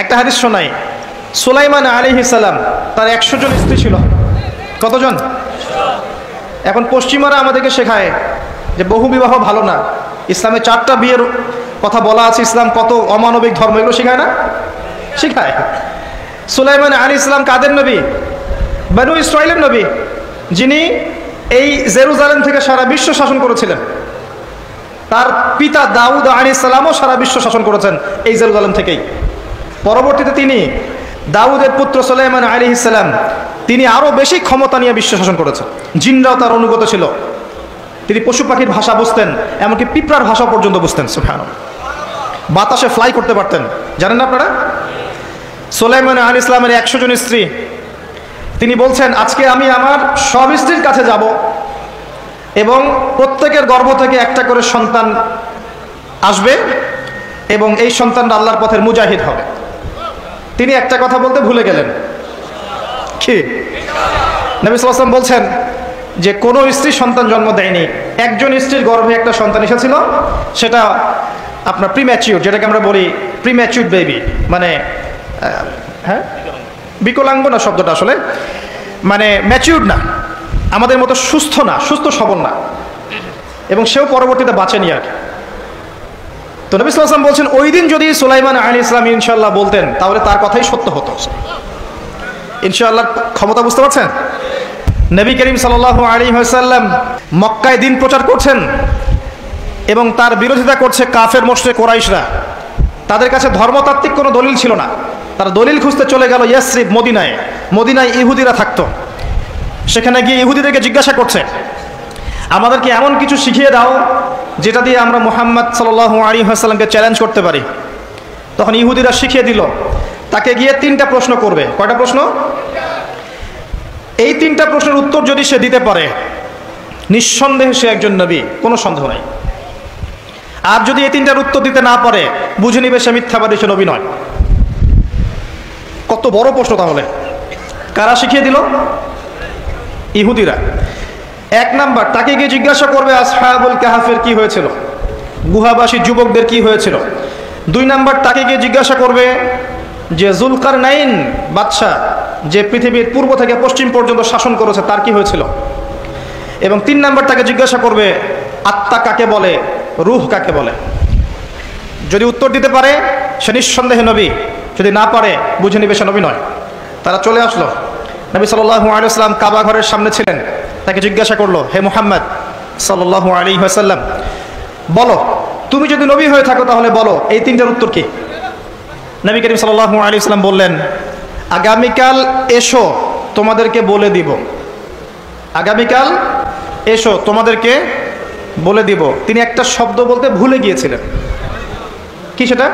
একটা হাদিস শোনাই, সুলাইমান আলাইহিস সালাম তার 100 জন স্ত্রী ছিল। কতজন? এখন পশ্চিমারা আমাদেরকে শেখায় যে বহু বিবাহ ভালো না, ইসলামে 4টা বিয়ের কথা বলা আছে, ইসলাম কত অমানবিক ধর্ম, এগুলো শেখায় না? শেখায়। সুলাইমান আলাইহিস সালাম কাদের নবী? বনু ইসরাইলের নবী, যিনি এই জেরুজালেম থেকে সারা বিশ্ব শাসন করেছিলেন। তার পিতা দাউদ আলাইহিস সালামও সারা বিশ্ব শাসন করেছেন এই জেরুজালেম থেকেই। পরবর্তীতে তিনি দাউদের পুত্র সুলাইমান আলাইহিস সালাম, তিনি আরও বেশি ক্ষমতা নিয়ে বিশ্ব শাসন করেছেন। জিনরাও তার অনুগত ছিল। তিনি পশু পাখির ভাষা বুঝতেন, এমনকি পিঁপড়ার ভাষা পর্যন্ত বুঝতেন। সুবহানাল্লাহ। বাতাসে ফ্লাই করতে পারতেন, জানেন না আপনারা? সুলাইমান আলাইহিস সালামের 100 জন স্ত্রী। তিনি বলছেন, আজকে আমি আমার সব স্ত্রীর কাছে যাব এবং প্রত্যেকের গর্ভ থেকে একটা করে সন্তান আসবে এবং এই সন্তানটা আল্লাহর পথের মুজাহিদ হবে। তিনি একটা কথা বলতে ভুলে গেলেন। কি? নবী সাল্লাল্লাহু আলাইহি ওয়াসাল্লাম বলছেন যে কোনো স্ত্রী সন্তান জন্ম দেয়নি, একজন স্ত্রীর গর্ভে একটা সন্তান এসেছিল, সেটা আপনার প্রিম্যাচিউর, যেটাকে আমরা বলি প্রিম্যাচিউর বেবি, মানে হ্যাঁ বিকলাঙ্গ না শব্দটা, আসলে মানে ম্যাচিউর না, আমাদের মতো সুস্থ না, সুস্থ সবল না, এবং সেও পরবর্তীতে বাঁচেনি আর কি। তো নবী সাল্লাল্লাহু আলাইহি ওয়াসাল্লাম বলছেন, ওই দিন যদি সুলাইমান আলাইহিস সালাম ইনশাআল্লাহ বলতেন তাহলে তার কথাই সত্য হতো। ইনশাআল্লাহর ক্ষমতা বুঝতে পারছেন? নবী করিম সাল্লাল্লাহু আলাইহি ওয়াসাল্লাম মক্কায় দিন প্রচার করছেন এবং তার বিরোধিতা করছে কাফের মুশরিক কুরাইশরা। তাদের কাছে ধর্মতাত্ত্বিক কোনো দলিল ছিল না, তারা দলিল খুঁজতে চলে গেল ইয়াসরিব, মদিনায়। মদিনায় ইহুদিরা থাকতো। সেখানে গিয়ে ইহুদিদেরকে জিজ্ঞাসা করছে, আমাদেরকে এমন কিছু শিখিয়ে দাও যেটা দিয়ে আমরা মুহাম্মদ সাল্লাল্লাহু আলাইহি ওয়াসাল্লামকে চ্যালেঞ্জ করতে পারি। তখন ইহুদিরা শিখিয়ে দিল, তাকে গিয়ে 3টা প্রশ্ন করবে। কয়টা প্রশ্ন? এই 3টা প্রশ্নের উত্তর যদি সে দিতে পারে, নিঃসন্দেহে সে একজন নবী, কোনো সন্দেহ নাই। আর যদি এই 3টার উত্তর দিতে না পারে, বুঝে নিবে সে মিথ্যাবাদী, সে নবী নয়। কত বড় প্রশ্ন তাহলে! কারা শিখিয়ে দিল? ইহুদিরা। 1 নাম্বার, তাকে গিয়ে জিজ্ঞাসা করবে আসহাবুল কাহাফের কি হয়েছিল, গুহাবাসী যুবকদের কি হয়েছিল। 2 নাম্বার, তাকে গিয়ে জিজ্ঞাসা করবে যে যুলকারনাইন বাদশা, যে পৃথিবীর পূর্ব থেকে পশ্চিম পর্যন্ত শাসন করেছে, তার কি হয়েছিল। এবং 3 নাম্বার, তাকে জিজ্ঞাসা করবে আত্মা কাকে বলে, রূহ কাকে বলে। যদি উত্তর দিতে পারে সে নিঃসন্দেহে নবী, যদি না পারে বুঝে নিবে সে নবী নয়। তারা চলে আসলো। নবী সাল্লাল্লাহু আলাইহি ওয়াসাল্লাম কাবা ঘরের সামনে ছিলেন। তাকে জিজ্ঞাসা করলো, হে মুহাম্মদ সাল্লাল্লাহু আলাইহি ওয়াসাল্লাম, বলো তুমি যদি নবী হয়ে থাকো তাহলে বলো এই 3টার উত্তর কি। নবী করিম সাল্লাল্লাহু আলাইহি ওয়াসাল্লাম বললেন, আগামীকাল এসো তোমাদেরকে বলে দিব। আগামীকাল এসো তোমাদেরকে বলে দিব। তিনি একটা শব্দ বলতে ভুলে গিয়েছিলেন। কি সেটা?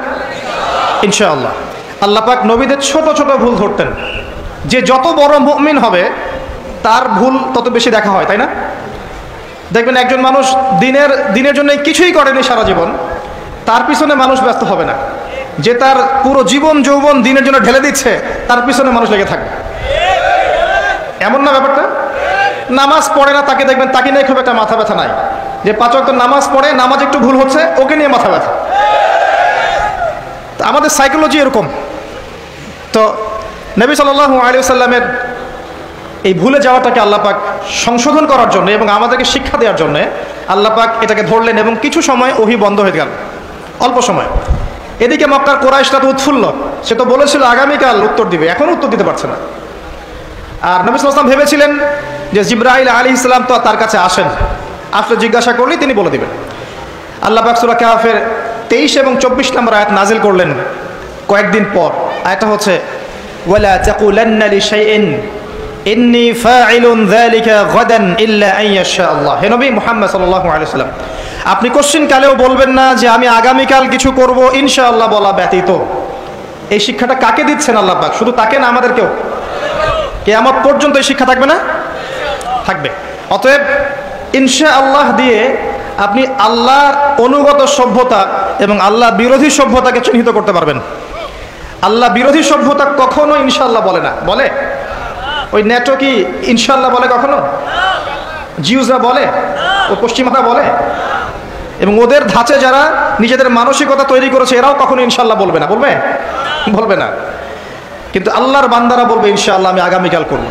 ইনশাআল্লাহ। আল্লাহ পাক নবীদের ছোট ছোট ভুল ধরতেন। যে যত বড় মুমিন হবে তার ভুল তত বেশি দেখা হয়, তাই না? দেখবেন একজন মানুষ দিনের জন্য কিছুই করেনি সারা জীবন, তার পিছনে মানুষ ব্যস্ত হবে না। যে তার পুরো জীবন যৌবন দিনের জন্য ঢেলে দিচ্ছে, তার পিছনে মানুষ লেগে থাকবে। এমন না ব্যাপারটা? নামাজ পড়ে না, তাকে দেখবেন তাকে নিয়ে খুব একটা মাথা ব্যথা নাই। যে 5 ওয়াক্ত নামাজ পড়ে, নামাজ একটু ভুল হচ্ছে, ওকে নিয়ে মাথা ব্যথা। আমাদের সাইকোলজি এরকম। তো নবী সাল্লাল্লাহু আলাইহি ওয়াসাল্লামের এই ভুলে যাওয়াটাকে আল্লাহ পাক সংশোধন করার জন্য এবং আমাদেরকে শিক্ষা দেওয়ার জন্য আল্লাহ পাক এটাকে ধরলেন এবং কিছু সময় ওহী বন্ধ হয়ে গেল, অল্প সময়। এদিকে মক্কার কুরাইশরা তো উৎফুল্ল, সে তো বলেছিল আগামীকাল উত্তর দিবে, এখন উত্তর দিতে পারছে না। আর নবী সাল্লাল্লাহু আলাইহি ওয়াসাল্লাম ভেবেছিলেন যে জিবরাইল আলাইহিস সালাম তো তার কাছে আসেন, আসলে জিজ্ঞাসা করলেই তিনি বলে দিবেন। আল্লাহ পাক সূরা কাহফের 23 এবং 24 নম্বর আয়াত নাজিল করলেন কয়েকদিন পর। আয়াতটা হচ্ছে, ওয়ালা তাকুলান্না লিশাইইন ইন্নী ফাইলুন যালিকা গাদান ইল্লা আন ইয়াশা আল্লাহ। হে নবী মুহাম্মদ সাল্লাল্লাহু আলাইহি ওয়াসাল্লাম, আপনি কোশ্চিন কালেও বলবেন না যে আমি আগামীকাল কিছু করব ইনশাআল্লাহ বলা ব্যতীত। এই শিক্ষাটা কাকে দিচ্ছেন আল্লাহ পাক? শুধু তাকে না, আমাদেরকেও। কিয়ামত পর্যন্ত এই শিক্ষা থাকবে না? থাকবে। অতএব ইনশাআল্লাহ দিয়ে আপনি আল্লাহর অনুগত সভ্যতা এবং আল্লাহ বিরোধী সভ্যতাকে চিহ্নিত করতে পারবেন। আল্লাহ বিরোধী সভ্যতা কখনো ইনশাআল্লাহ বলে না। বলে? ওই নেটো কি ইনশাআল্লাহ বলে কখনো? জিউসরা বলে? ও পশ্চিমারা বলে? এবং ওদের ধাঁচে যারা নিজেদের মানসিকতা তৈরি করেছে এরাও কখনো ইনশাল্লাহ বলবে না। বলবে না, কিন্তু আল্লাহর বান্দারা বলবে ইনশাআল্লাহ আমি আগামীকাল করব।